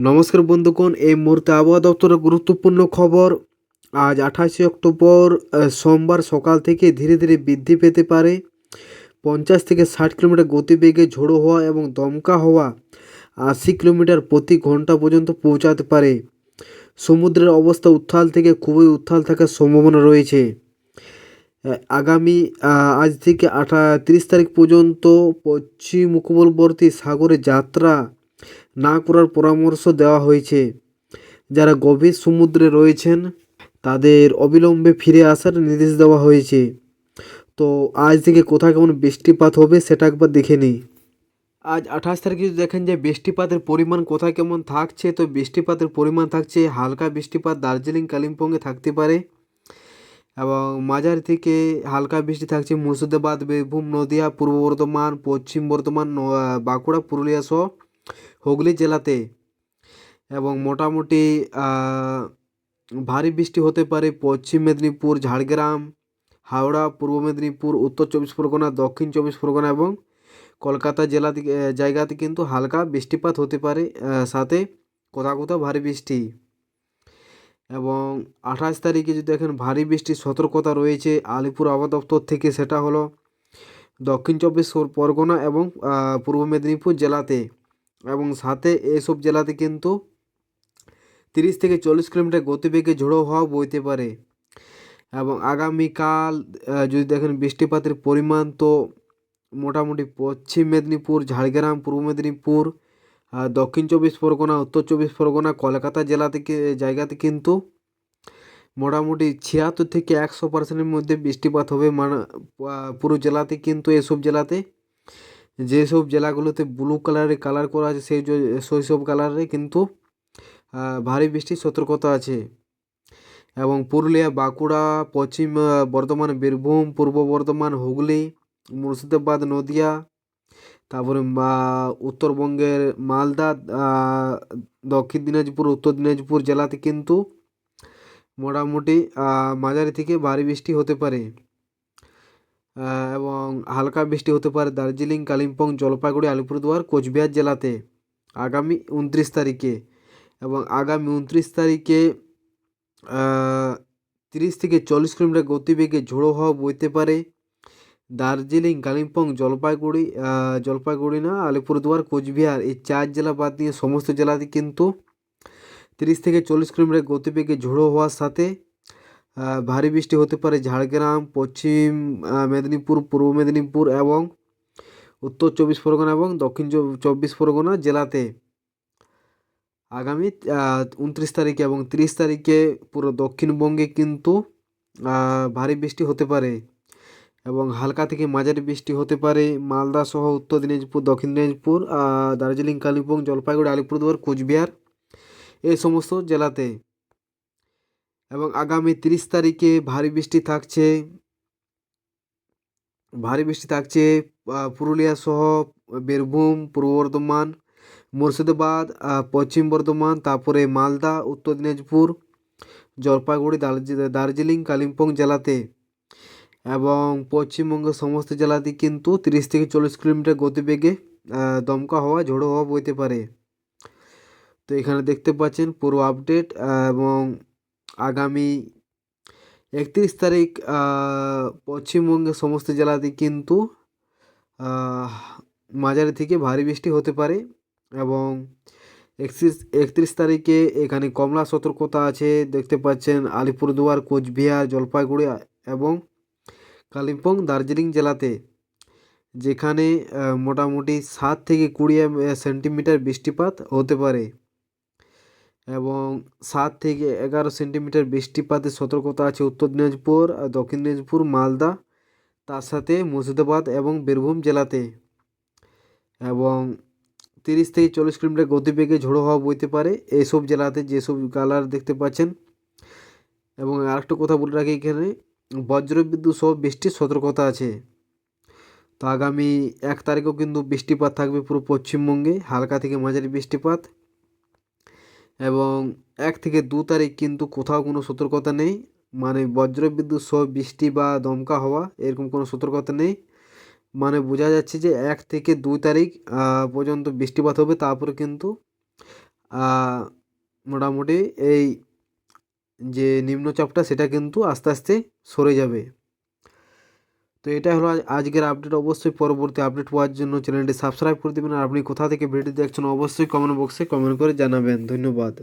নমস্কার বন্ধুগণ, এই মুহূর্তে আবহাওয়া দপ্তরের গুরুত্বপূর্ণ খবর। আজ 28শে অক্টোবর সোমবার সকাল থেকে ধীরে ধীরে বৃদ্ধি পেতে পারে 50 থেকে 60 কিলোমিটার গতিবেগে ঝোড়ো হওয়া এবং দমকা হওয়া 80 কিলোমিটার প্রতি ঘন্টা পর্যন্ত পৌঁছাতে পারে। সমুদ্রের অবস্থা উত্তাল থেকে খুবই উত্তাল থাকার সম্ভাবনা রয়েছে। আগামী আজ থেকে 30 তারিখ পর্যন্ত পশ্চিম উপকূলবর্তী সাগরে যাত্রা না করার পরামর্শ দেওয়া হয়েছে। যারা গভীর সমুদ্রে রয়েছেন তাদের অবিলম্বে ফিরে আসার নির্দেশ দেওয়া হয়েছে। তো আজ থেকে কোথায় কেমন বৃষ্টিপাত হবে সেটা একবার দেখে নিই। আজ 28 তারিখে যদি দেখেন যে বৃষ্টিপাতের পরিমাণ কোথায় কেমন থাকছে, তো বৃষ্টিপাতের পরিমাণ থাকছে হালকা বৃষ্টিপাত দার্জিলিং কালিম্পংয়ে থাকতে পারে এবং মাঝারি থেকে হালকা বৃষ্টি থাকছে মুর্শিদাবাদ, বীরভূম, নদিয়া, পূর্ব বর্ধমান, পশ্চিম বর্ধমান, বাঁকুড়া, পুরুলিয়া সহ হুগলি জেলাতে। এবং মোটামুটি ভারী বৃষ্টি হতে পারে পশ্চিম মেদিনীপুর, ঝাড়গ্রাম, হাওড়া, পূর্ব মেদিনীপুর, উত্তর 24 পরগনা, দক্ষিণ 24 পরগনা এবং কলকাতা জেলা থেকে জায়গাতে কিন্তু হালকা বৃষ্টিপাত হতে পারে, সাথে কোথাও কোথাও ভারী বৃষ্টি। এবং 28 তারিখে যদি দেখেন ভারী বৃষ্টির সতর্কতা রয়েছে আলিপুর আবহাওয়া দপ্তর থেকে, সেটা হলো দক্ষিণ 24 পরগনা এবং পূর্ব মেদিনীপুর জেলাতে। এবং সাথে এসব জেলাতে কিন্তু 30 থেকে 40 কিলোমিটার গতিবেগে ঝোড়ো হাওয়া বইতে পারে। এবং আগামীকাল যদি দেখেন বৃষ্টিপাতের পরিমাণ, তো মোটামুটি পশ্চিম মেদিনীপুর, ঝাড়গ্রাম, পূর্ব মেদিনীপুর, দক্ষিণ 24 পরগনা, উত্তর 24 পরগনা, কলকাতা জেলা থেকে জায়গাতে কিন্তু মোটামুটি 76 থেকে 100% মধ্যে বৃষ্টিপাত হবে। মানে পুরো জেলাতে কিন্তু এসব জেলাতে, যেসব জেলাগুলোতে ব্লু কালারে কালার করা আছে সেই সব কালারে কিন্তু ভারী বৃষ্টির সতর্কতা আছে। এবং পুরুলিয়া, বাঁকুড়া, পশ্চিম বর্ধমান, বীরভূম, পূর্ব বর্ধমান, হুগলি, মুর্শিদাবাদ, নদিয়া, তারপরে উত্তরবঙ্গের মালদা, দক্ষিণ দিনাজপুর, উত্তর দিনাজপুর জেলাতে কিন্তু মোটামুটি মাঝারি থেকে ভারী বৃষ্টি হতে পারে। এবং হালকা বৃষ্টি হতে পারে দার্জিলিং, কালিম্পং, জলপাইগুড়ি, আলিপুরদুয়ার, কোচবিহার জেলাতে আগামী 29 তারিখে। এবং আগামী 29 তারিখে 30 থেকে 40 কিলোমিটার গতিবেগে ঝোড়ো হাওয়া বইতে পারে দার্জিলিং, কালিম্পং, জলপাইগুড়ি না, আলিপুরদুয়ার, কোচবিহার এই 4 জেলা বাদ দিয়ে সমস্ত জেলাতে কিন্তু 30 থেকে 40 কিলোমিটার গতিবেগে ঝোড়ো হওয়ার সাথে ভারী বৃষ্টি হতে পারে ঝাড়গ্রাম, পশ্চিম মেদিনীপুর, পূর্ব মেদিনীপুর এবং উত্তর 24 পরগনা এবং দক্ষিণ 24 পরগনা জেলাতে আগামী 29 তারিখে। এবং 30 তারিখে পুরো দক্ষিণবঙ্গে কিন্তু ভারী বৃষ্টি হতে পারে এবং হালকা থেকে মাঝারি বৃষ্টি হতে পারে মালদা সহ উত্তর দিনাজপুর, দক্ষিণ দিনাজপুর, দার্জিলিং, কালিম্পং, জলপাইগুড়ি, আলিপুরদুয়ার, কোচবিহার এই সমস্ত জেলাতে। এবং আগামী 30 তারিখে ভারী বৃষ্টি থাকছে পুরুলিয়া সহ বীরভূম, পূর্ব বর্ধমান, মুর্শিদাবাদ, পশ্চিম বর্ধমান, তারপরে মালদা, উত্তর দিনাজপুর, জলপাইগুড়ি, দার্জিলিং, কালিম্পং জেলাতে। এবং পশ্চিমবঙ্গের সমস্ত জেলাতে কিন্তু 30 থেকে 40 কিলোমিটার গতিবেগে দমকা হওয়া, ঝোড়ো হওয়া বইতে পারে। তো এখানে দেখতে পাচ্ছেন পুরো আপডেট। এবং আগামী 31 তারিখ পশ্চিমবঙ্গের সমস্ত জেলাতে কিন্তু মাঝারি থেকে ভারী বৃষ্টি হতে পারে। এবং 31 তারিখে এখানে কমলা সতর্কতা আছে, দেখতে পাচ্ছেন আলিপুরদুয়ার, কোচবিহার, জলপাইগুড়ি এবং কালিম্পং, দার্জিলিং জেলাতে, যেখানে মোটামুটি 7 থেকে 20 সেন্টিমিটার বৃষ্টিপাত হতে পারে। এবং 7 থেকে 11 সেন্টিমিটার বৃষ্টিপাতের সতর্কতা আছে উত্তর দিনাজপুর, দক্ষিণ দিনাজপুর, মালদা, তার সাথে মুর্শিদাবাদ এবং বীরভূম জেলাতে। এবং 30 থেকে 40 কিলোমিটার গতিবেগে ঝোড়ো হাওয়া বইতে পারে এইসব জেলাতে, যেসব কালার দেখতে পাচ্ছেন। এবং আরেকটা কথা বলে রাখি, এখানে বজ্রবিদ্যুৎ সহ বৃষ্টির সতর্কতা আছে। তো আগামী 1 তারিখেও কিন্তু বৃষ্টিপাত থাকবে পুরো পশ্চিমবঙ্গে, হালকা থেকে মাঝারি বৃষ্টিপাত। এবং 1 থেকে 2 তারিখ কিন্তু কোথাও কোনো সতর্কতা নেই, মানে বজ্রবিদ্যুৎ সহ বৃষ্টি বা দমকা হওয়া এরকম কোনো সতর্কতা নেই। মানে বোঝা যাচ্ছে যে 1 থেকে 2 তারিখ পর্যন্ত বৃষ্টিপাত হবে, তারপরে কিন্তু মোটামুটি এই যে নিম্নচাপটা সেটা কিন্তু আস্তে আস্তে সরে যাবে। তো এটা হলো আজকের আপডেট। অবশ্যই পরবর্তী আপডেট পাওয়ার জন্য চ্যানেলটি সাবস্ক্রাইব করে দেবেন। আর আপনি কোথা থেকে ভিডিও দেখছেন অবশ্যই কমেন্ট বক্সে কমেন্ট করে জানাবেন। ধন্যবাদ।